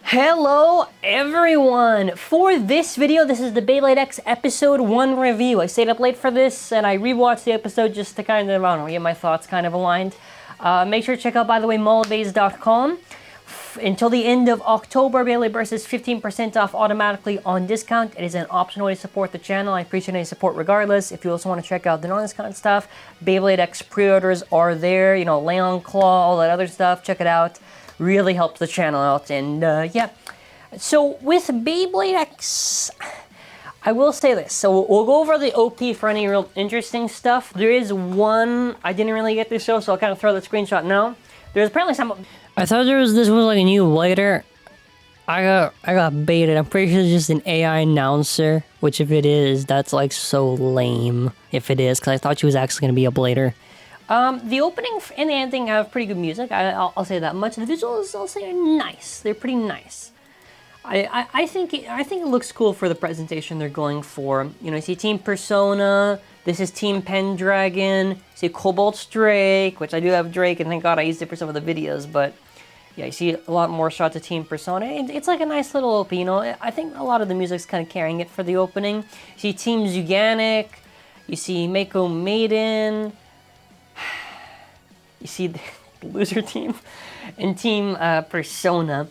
Hello everyone! For this video, this is the Beyblade X episode 1 review. I stayed up late for this and I rewatched the episode just to kind of, I don't know, get my thoughts kind of aligned. Make sure to check out, by the way, mallbays.com. Until the end of October, Beyblade Burst is 15% off automatically on discount. It is an optional way to support the channel. I appreciate any support regardless. If you also want to check out the non-discount stuff, Beyblade X pre-orders are there. You know, Leon Claw, all that other stuff. Check it out. Really helps the channel out. And yeah. So with Beyblade X, I will say this. So we'll go over the OP for any real interesting stuff. There is one I didn't really get to show, so I'll kind of throw the screenshot now. There's apparently some... I thought this was like a new blader. I got baited. I'm pretty sure it's just an AI announcer, which if it is, that's like so lame if it is, because I thought she was actually going to be a blader. The opening and the ending have pretty good music. I'll say that much. The visuals, I'll say, are nice. They're pretty nice. I think it looks cool for the presentation they're going for. You know, you see Team Persona. This is Team Pendragon. You see Cobalt's Drake, which I do have Drake, and thank God I used it for some of the videos. But yeah, you see a lot more shots of Team Persona. It's like a nice little OP. You know, I think a lot of the music's kind of carrying it for the opening. You see Team Zuganic. You see Mako Maiden. You see the loser team and Team Persona.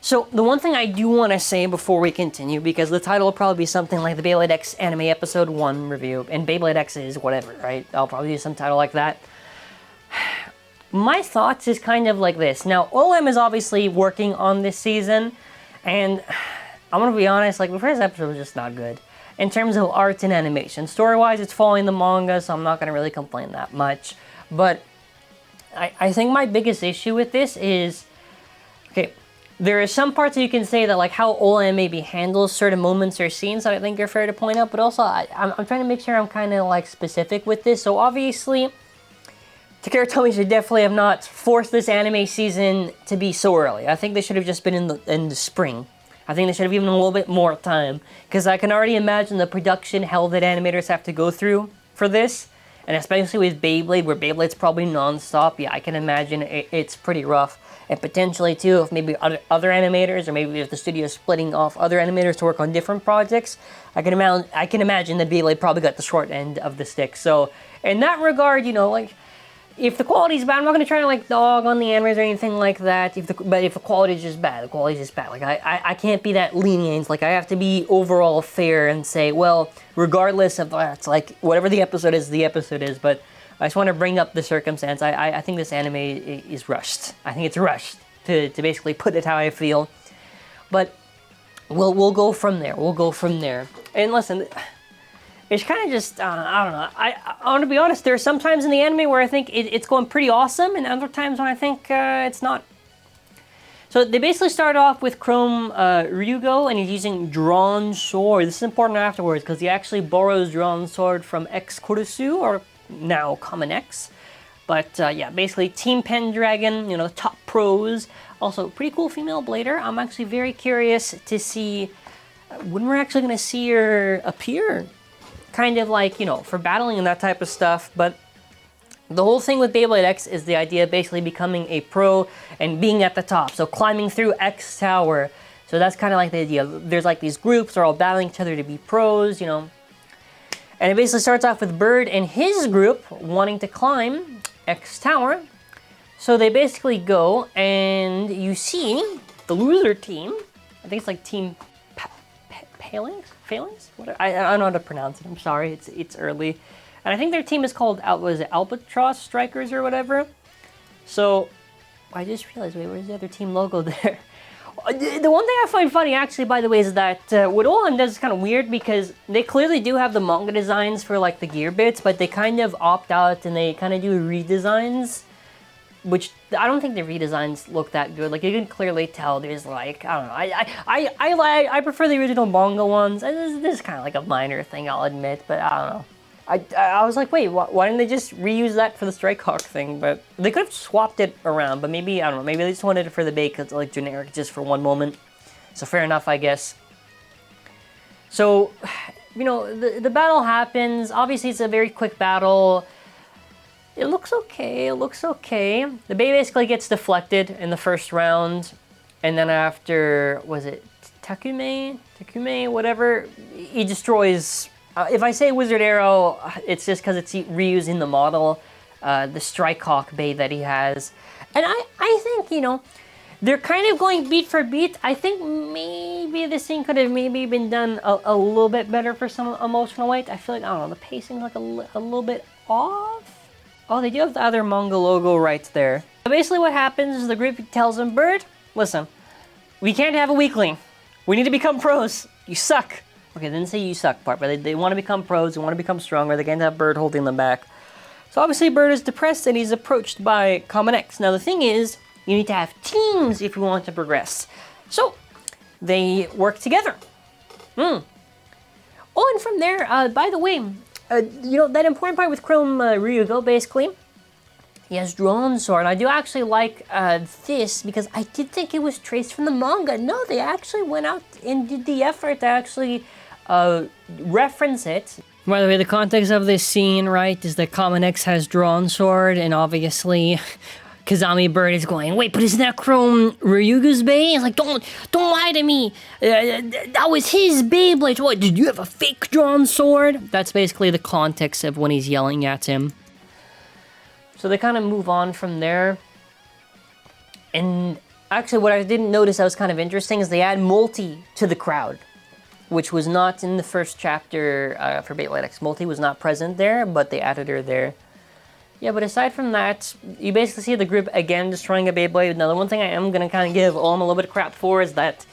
So the one thing I do want to say before we continue, because the title will probably be something like the Beyblade X Anime Episode 1 review, and Beyblade X is whatever, right? I'll probably do some title like that. My thoughts is kind of like this. Now, OLM is obviously working on this season, and I'm going to be honest, like the first episode was just not good. In terms of art and animation. Story-wise, it's following the manga, so I'm not going to really complain that much. But I think my biggest issue with this is, okay, there are some parts that you can say that, like, how OLM maybe handles certain moments or scenes that I think are fair to point out, but also I'm trying to make sure I'm kind of, like, specific with this. So, obviously, Takara Tomy should definitely have not forced this anime season to be so early. I think they should have just been in the spring. I think they should have given a little bit more time, because I can already imagine the production hell that animators have to go through for this. And especially with Beyblade, where Beyblade's probably non-stop, yeah, I can imagine it's pretty rough. And potentially, too, if maybe other animators, or maybe if the studio is splitting off other animators to work on different projects, I can imagine that Beyblade probably got the short end of the stick. So, in that regard, you know, like, if the quality's bad, I'm not going to try to, like, dog on the animators or anything like that. But if the quality's just bad, the quality's just bad. Like, I can't be that lenient. Like, I have to be overall fair and say, well, regardless of that, it's like, whatever the episode is, but I just want to bring up the circumstance. I think this anime is rushed. I think it's rushed, to basically put it how I feel. But we'll go from there. We'll go from there. And listen, it's kind of just, I don't know. I want to be honest, there are some times in the anime where I think it's going pretty awesome, and other times when I think it's not. So they basically start off with Chrome Ryugo, and he's using Drawn Sword. This is important afterwards, because he actually borrows Drawn Sword from X Kurusu, or now Common X. But yeah, basically Team Pendragon, you know, the top pros. Also, pretty cool female blader. I'm actually very curious to see when we're actually going to see her appear. Kind of like, you know, for battling and that type of stuff. But the whole thing with Beyblade X is the idea of basically becoming a pro and being at the top. So climbing through X Tower. So that's kind of like the idea. There's like these groups, they're all battling each other to be pros, you know. And it basically starts off with Bird and his group wanting to climb X Tower. So they basically go, and you see the loser team. I think it's like Team Phalanx? I don't know how to pronounce it. I'm sorry. It's early. And I think their team is called, was it Albatross Strikers or whatever? So, I just realized, wait, where's the other team logo there? The one thing I find funny, actually, by the way, is that what OLM does is kind of weird, because they clearly do have the manga designs for, like, the gear bits, but they kind of opt out and they kind of do redesigns, which I don't think the redesigns look that good. Like, you can clearly tell there's, like, I don't know. I prefer the original manga ones. This is kind of like a minor thing, I'll admit, but I don't know. I was like, wait, why didn't they just reuse that for the Strike Hawk thing? But they could have swapped it around, but maybe, I don't know, maybe they just wanted it for the bait because it's like generic just for one moment. So fair enough, I guess. So, you know, the battle happens. Obviously, it's a very quick battle. it looks okay, it looks okay. The Bey basically gets deflected in the first round, and then after, was it Takume, whatever, he destroys, if I say Wizard Arrow, it's just because it's reusing the model, the Strike Hawk Bey that he has. And I think, you know, they're kind of going beat for beat. I think maybe this scene could have maybe been done a little bit better for some emotional weight. I feel like, I don't know, the pacing's like a little bit off. Oh, they do have the other manga logo right there. So basically what happens is the group tells him, Bird, listen, we can't have a weakling. We need to become pros. You suck. Okay, they didn't say you suck part, but they want to become pros, they want to become stronger. They can't have Bird holding them back. So obviously Bird is depressed and he's approached by Common X. Now the thing is, you need to have teams if you want to progress. So they work together. Oh, and from there, by the way, you know, that important part with Chrome Ryugo, basically, he has drawn sword. I do actually like this because I did think it was traced from the manga. No, they actually went out and did the effort to actually reference it. By the way, the context of this scene, right, is that Common X has drawn sword, and obviously Kazami Bird is going, wait, but isn't that Chrome Ryugu's Bey? It's like, don't lie to me. That was his Beyblade. What, did you have a fake drawn sword? That's basically the context of when he's yelling at him. So they kind of move on from there. And actually what I didn't notice that was kind of interesting is they add Multi to the crowd, which was not in the first chapter for Beyblade X. Multi was not present there, but they added her there. Yeah, but aside from that, you basically see the group again destroying a Beyblade. Now, the one thing I am going to kind of give Olm a little bit of crap for is that,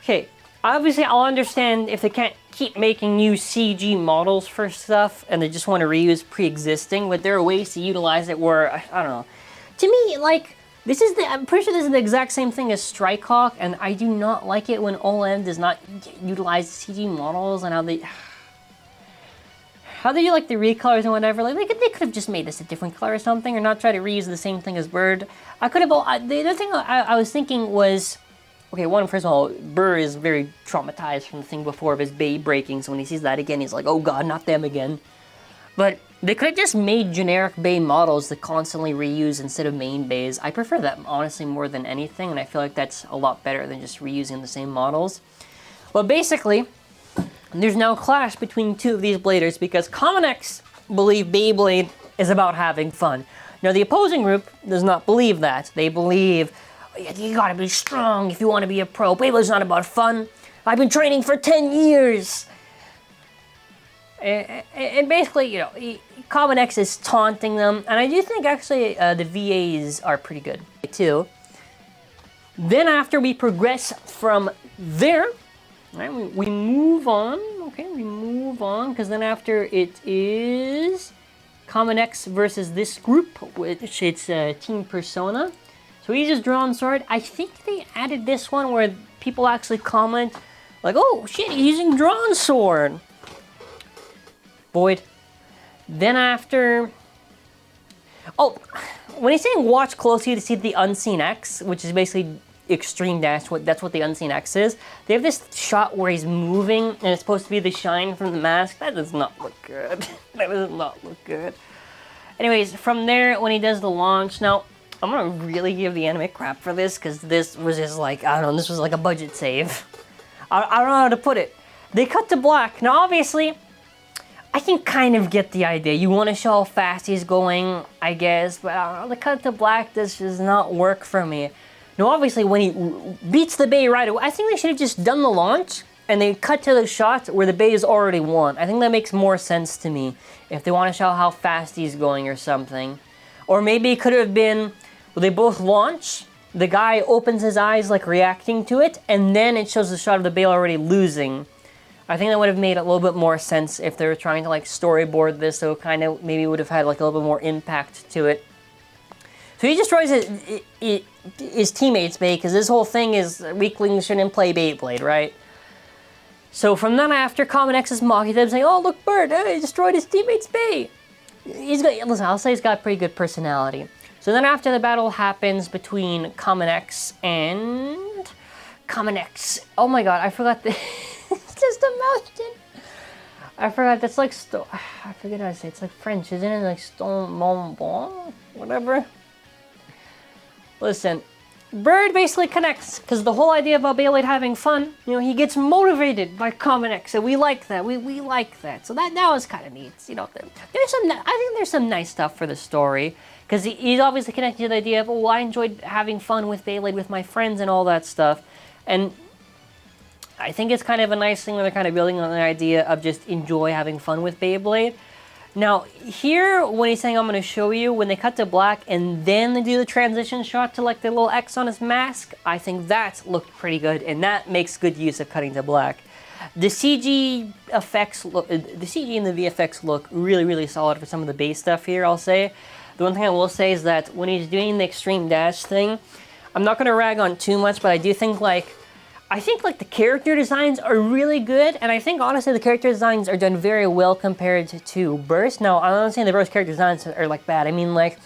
okay, obviously I'll understand if they can't keep making new CG models for stuff and they just want to reuse pre-existing, but there are ways to utilize it where, I don't know. To me, like, I'm pretty sure this is the exact same thing as Strike Hawk, and I do not like it when OLM does not utilize CG models and how they do like the recolors and whatever. Like they could have just made this a different color or something, or not try to reuse the same thing as Bird. I could have. The other thing I was thinking was, okay, first of all, Bird is very traumatized from the thing before of his Bey breaking. So when he sees that again, he's like, oh god, not them again. But they could have just made generic Bey models to constantly reuse instead of main Beys. I prefer that honestly more than anything, and I feel like that's a lot better than just reusing the same models. Well, basically, there's now a clash between two of these bladers because Common X believe Beyblade is about having fun. Now the opposing group does not believe that. They believe, oh, you gotta be strong if you want to be a pro. Beyblade's not about fun. I've been training for 10 years. And basically, you know, Common X is taunting them. And I do think actually the VAs are pretty good too. Then after we progress from there, right, we move on, okay, because then after it is Common X versus this group, which it's Team Persona. So he's just drawn sword. I think they added this one where people actually comment, like, oh shit, he's using drawn sword. Boyd. Then after, oh, when he's saying watch closely to see the Unseen X, which is basically Extreme Dash, that's what the Unseen X is. They have this shot where he's moving and it's supposed to be the shine from the mask. That does not look good. That does not look good. Anyways, from there, when he does the launch, now, I'm gonna really give the anime crap for this because this was just like, I don't know, this was like a budget save. I don't know how to put it. They cut to black. Now, obviously, I can kind of get the idea. You want to show how fast he's going, I guess, but I don't know, the cut to black does not work for me. Now, obviously, when he beats the Bey right away, I think they should have just done the launch and they cut to the shot where the Bey is already won. I think that makes more sense to me if they want to show how fast he's going or something. Or maybe it could have been, well, they both launch, the guy opens his eyes like reacting to it, and then it shows the shot of the Bey already losing. I think that would have made a little bit more sense if they were trying to like storyboard this, so it kind of maybe would have had like a little bit more impact to it. So he destroys his teammates' Bey, because this whole thing is weaklings shouldn't play Beyblade, right? So from then after, Common X is mocking them, saying, oh, look, Bird, he destroyed his teammates' Bey. Listen, I'll say he's got pretty good personality. So then after the battle happens between Common X and Common X. Oh my god, I forgot the... It's just a mountain. I forgot, that's like, I forget how to say it. It's like French, isn't it? Like Stone Bon Bon? Whatever. Listen, Bird basically connects, because the whole idea about Beyblade having fun, you know, he gets motivated by Common X, and we like that. We like that. So that was kind of neat. You know, there's some, I think there's some nice stuff for the story, because he's obviously connected to the idea of, oh, I enjoyed having fun with Beyblade with my friends and all that stuff. And I think it's kind of a nice thing when they're kind of building on the idea of just enjoy having fun with Beyblade. Now, here, when he's saying I'm going to show you, when they cut to black and then they do the transition shot to like the little X on his mask, I think that looked pretty good, and that makes good use of cutting to black. The CG effects look, the CG and the VFX look really, really solid for some of the base stuff here, I'll say. The one thing I will say is that when he's doing the extreme dash thing, I'm not going to rag on too much, but I do think I think the character designs are really good, and I think honestly the character designs are done very well compared to Burst. Now, I'm not saying the Burst character designs are like bad. I mean, like,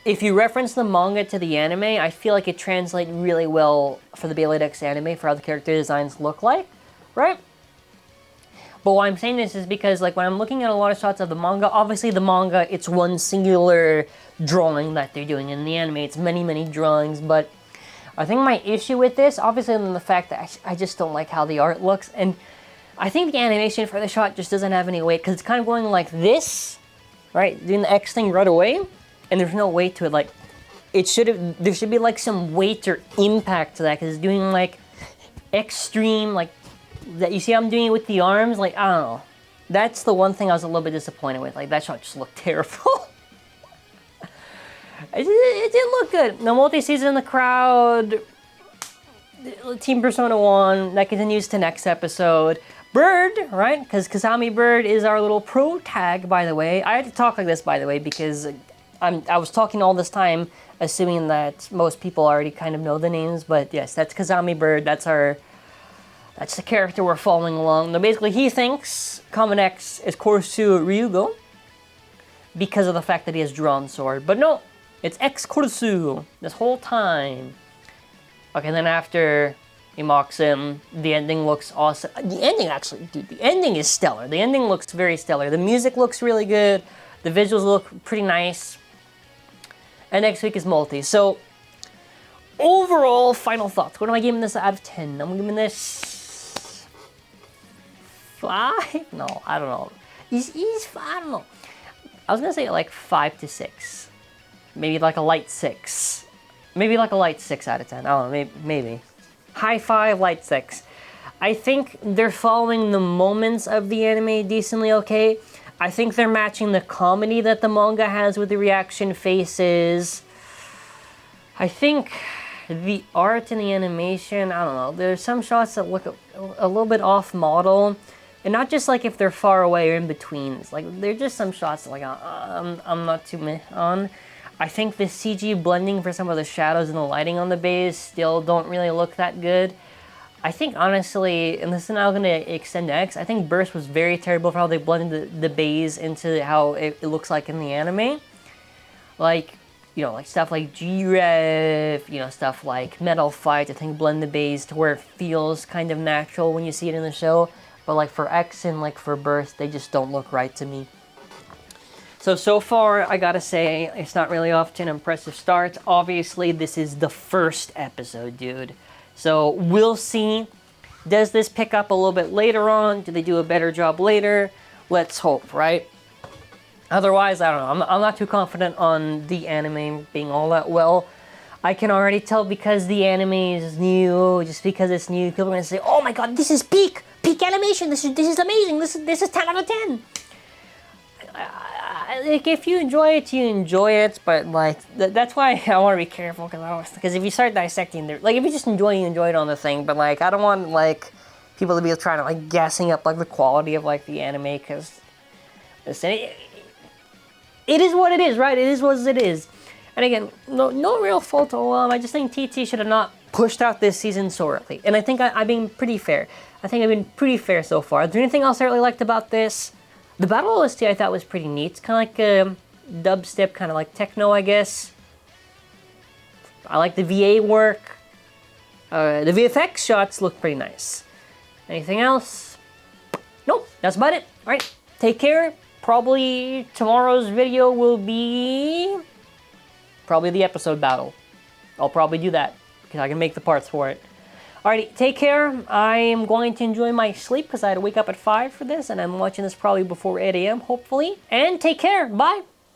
if you reference the manga to the anime, I feel like it translates really well for the Beyblade X anime for how the character designs look like, right? But why I'm saying this is because, like, when I'm looking at a lot of shots of the manga, obviously the manga, it's one singular drawing that they're doing. In the anime, it's many, many drawings, but I think my issue with this, obviously, in the fact that I just don't like how the art looks, and I think the animation for the shot just doesn't have any weight, because it's kind of going like this, right, doing the X thing right away, and there's no weight to it. Like, there should be like some weight or impact to that, because it's doing like extreme, like, that. You see how I'm doing it with the arms? Like, I don't know. That's the one thing I was a little bit disappointed with. Like, that shot just looked terrible. It did look good. The multi-season in the crowd, Team Persona 1, that continues to next episode. Bird, right? Because Kazami Bird is our little pro tag, by the way. I had to talk like this, by the way, because I was talking all this time, assuming that most people already kind of know the names, but yes, that's Kazami Bird. That's the character we're following along. Now, basically, he thinks Common X is Korsu Ryugo because of the fact that he has drawn sword, but no. It's X-Korsu this whole time. Okay, then after he mocks him, the ending looks awesome. The ending, actually, dude, the ending is stellar. The ending looks very stellar. The music looks really good. The visuals look pretty nice. And next week is multi. So, overall, final thoughts. What am I giving this out of 10? I'm giving this 5? No, I don't know. I don't know. I was gonna say like 5 to 6. Maybe like a light 6. Maybe like a light 6 out of 10. I don't know, maybe. High 5, light 6. I think they're following the moments of the anime decently okay. I think they're matching the comedy that the manga has with the reaction faces. I think the art and the animation, I don't know. There's some shots that look a little bit off model. And not just like if they're far away or in between. It's like, there's just some shots that like I'm not too meh on. I think the CG blending for some of the shadows and the lighting on the bays still don't really look that good. I think honestly, and this is now going to extend to X, I think Burst was very terrible for how they blended the bays into how it looks like in the anime. Like, you know, like stuff like G-Rev, you know, stuff like Metal Fight, I think blend the bays to where it feels kind of natural when you see it in the show. But like for X and like for Burst, they just don't look right to me. So far, I gotta say, it's not really off to an impressive start. Obviously, this is the first episode, dude. So, we'll see. Does this pick up a little bit later on? Do they do a better job later? Let's hope, right? Otherwise, I don't know. I'm not too confident on the anime being all that well. I can already tell because the anime is new, just because it's new, people are gonna say, oh my god, this is peak animation, this is amazing, this is 10 out of 10. Like, if you enjoy it, you enjoy it, but like that's why I want to be careful, because if you start dissecting, like if you just enjoy it on the thing, but like I don't want like people to be trying to like gassing up like the quality of like the anime, because listen, it is what it is, right? It is what it is. And again, no real fault to OM. I just think TT should have not pushed out this season so early, and I think I'm being pretty fair. I think I've been pretty fair so far. Is there anything else I really liked about this? The battle OST I thought was pretty neat. It's kind of like dubstep, kind of like techno, I guess. I like the VA work. The VFX shots look pretty nice. Anything else? Nope. that's about it. All right, take care. Probably tomorrow's video will be probably the episode battle. I'll probably do that because I can make the parts for it. Alrighty, take care. I am going to enjoy my sleep because I had to wake up at 5 for this, and I'm watching this probably before 8 a.m. hopefully. And take care. Bye.